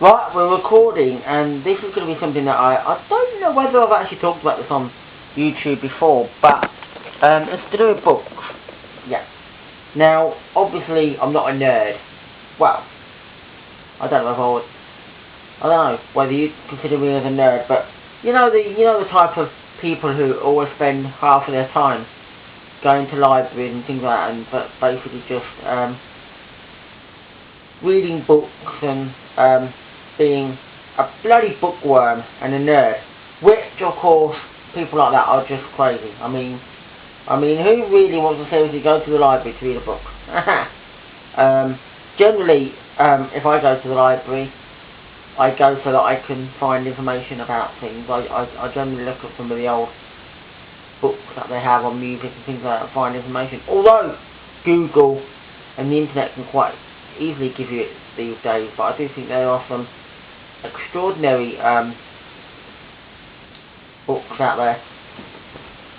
Right, we're recording, and this is going to be something that I don't know whether I've actually talked about this on YouTube before, but it's to do with books. Yeah. Now, obviously, I'm not a nerd. Well, I don't know whether you consider me as a nerd, but you know the type of people who always spend half of their time going to libraries and things like that, and but basically just reading books and being a bloody bookworm and a nerd, which of course people like that are just crazy. I mean, who really wants to seriously go to the library to read a book? Generally, if I go to the library, I go so that I can find information about things. I generally look at some of the old books that they have on music and things like that and find information. Although Google and the internet can quite easily give you it these days, but I do think there are some extraordinary books out there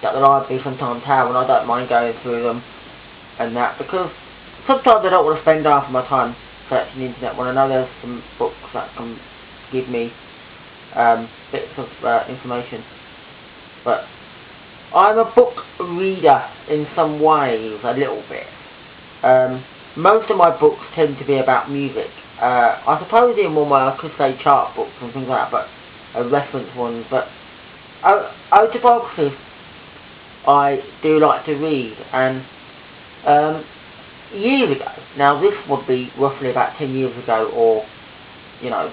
that the library sometimes have, and I don't mind going through them and that, because sometimes I don't want to spend half of my time searching the internet when I know there's some books that can give me bits of information. But I'm a book reader in some ways, a little bit. Most of my books tend to be about music. I suppose in one way I could say chart books and things like that, but reference ones. But autobiographies I do like to read, and years ago, now this would be roughly about 10 years ago, or, you know,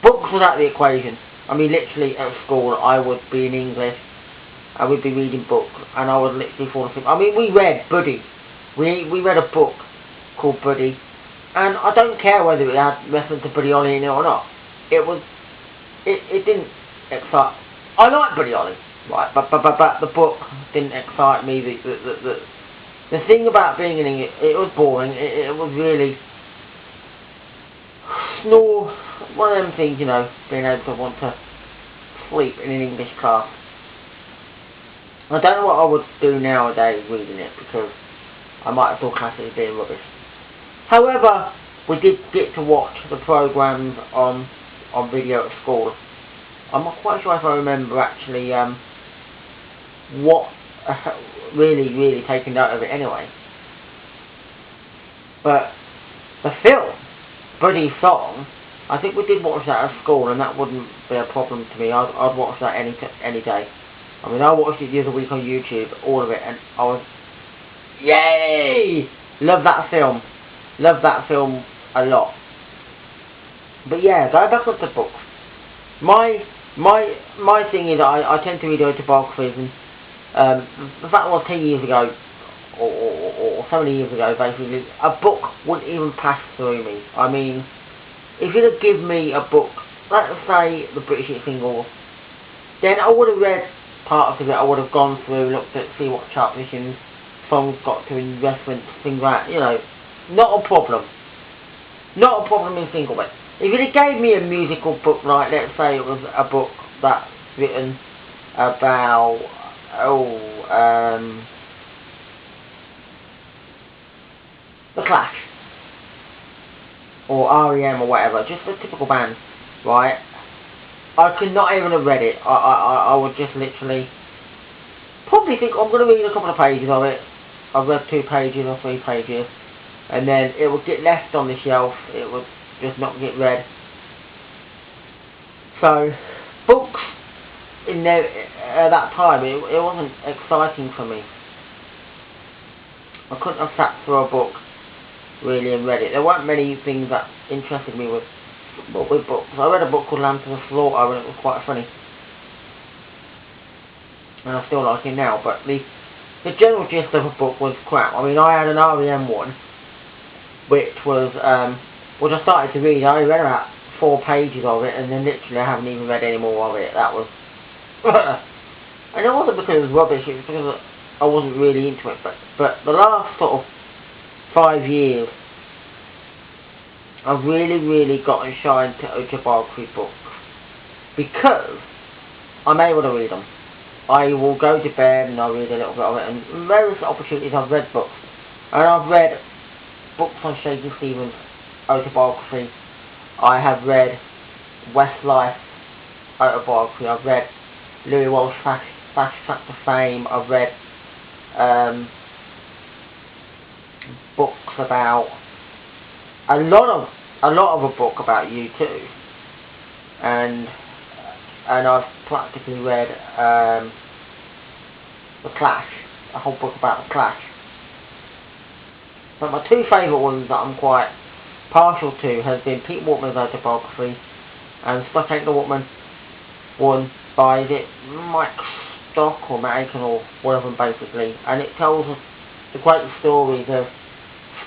books was out of the equation. I mean, literally at school I would be in English, I would be reading books, and I would literally fall asleep. I mean, we read Buddy. We read a book called Buddy, and I don't care whether it had reference to Buddy Holly in it or not. It didn't excite. I like Buddy Holly, right? But the book didn't excite me. The thing about being in English, it was boring. It was really snore. One of them things, you know, being able to want to sleep in an English class. I don't know what I would do nowadays reading it, because I might as well class it as being rubbish. However, we did get to watch the programmes on video at school. I'm not quite sure if I remember actually what really taking note of it anyway. But the film, Buddy's song, I think we did watch that at school, and that wouldn't be a problem to me. I'd watch that any day. I mean, I watched it the other week on YouTube, all of it, and I was, yay! Love that film. Love that film a lot. But yeah, go back up to books. My thing is, I tend to read autobiographies, and the fact was 10 years ago, or so many years ago, basically, a book wouldn't even pass through me. I mean, if you'd have given me a book, let's say the British Hit Singles, then I would have read parts of it. I would have gone through, looked at, see what chart positions songs got to in reference, things like that, you know, not a problem. Not a problem in single way. If it gave me a musical book, like, let's say it was a book that's written about, The Clash, or R.E.M. or whatever, just a typical band, right? I could not even have read it. I would just literally probably think I'm going to read a couple of pages of it. I've read 2 pages or 3 pages, and then it would get left on the shelf. It would just not get read. So books in there at that time, it wasn't exciting for me. I couldn't have sat through a book really and read it. There weren't many things that interested me with books. I read a book called Lamb to the Slaughter, and it was quite funny, and I still like it now, but the general gist of a book was crap. I mean, I had an R.E.M. one, which was, which I started to read. I only read about 4 pages of it, and then literally I haven't even read any more of it. That was and it wasn't because it was rubbish, it was because I wasn't really into it, but the last sort of 5 years, I've really gotten shy into autobiography books, because I'm able to read them. I will go to bed and I'll read a little bit of it, and various opportunities I've read books. And I've read books on Shakin Stevens' autobiography. I have read Westlife autobiography. I've read Louis Walsh Fast Track to Fame. I've read books about a lot of a book about U2, and I've practically read The Clash, a whole book about The Clash. But my two favourite ones that I'm quite partial to has been Pete Waterman's autobiography and Shakin and Waterman, one by Mike Stock or Matt Aiken or one of them basically, and it tells the great stories of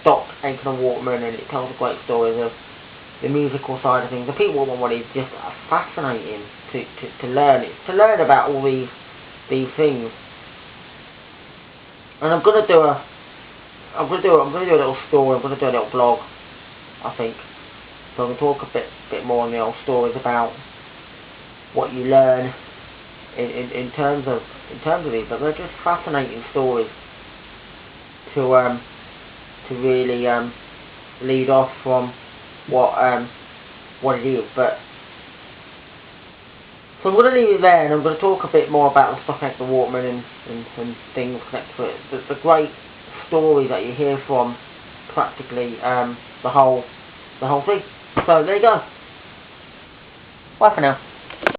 Stock, Aiken and Waterman, and it tells the great stories of the musical side of things. The Pete Waterman one is just fascinating to learn. It's to learn about all these things. And I'm gonna do a little story. I'm gonna do a little blog, I think. So I can talk a bit more on the old stories about what you learn in terms of these. But they're just fascinating stories to really lead off from what it is. But so I'm going to leave it there, and I'm going to talk a bit more about the Shakin and Waterman and things connected to it. The great story that you hear from practically the whole thing. So there you go. Bye for now.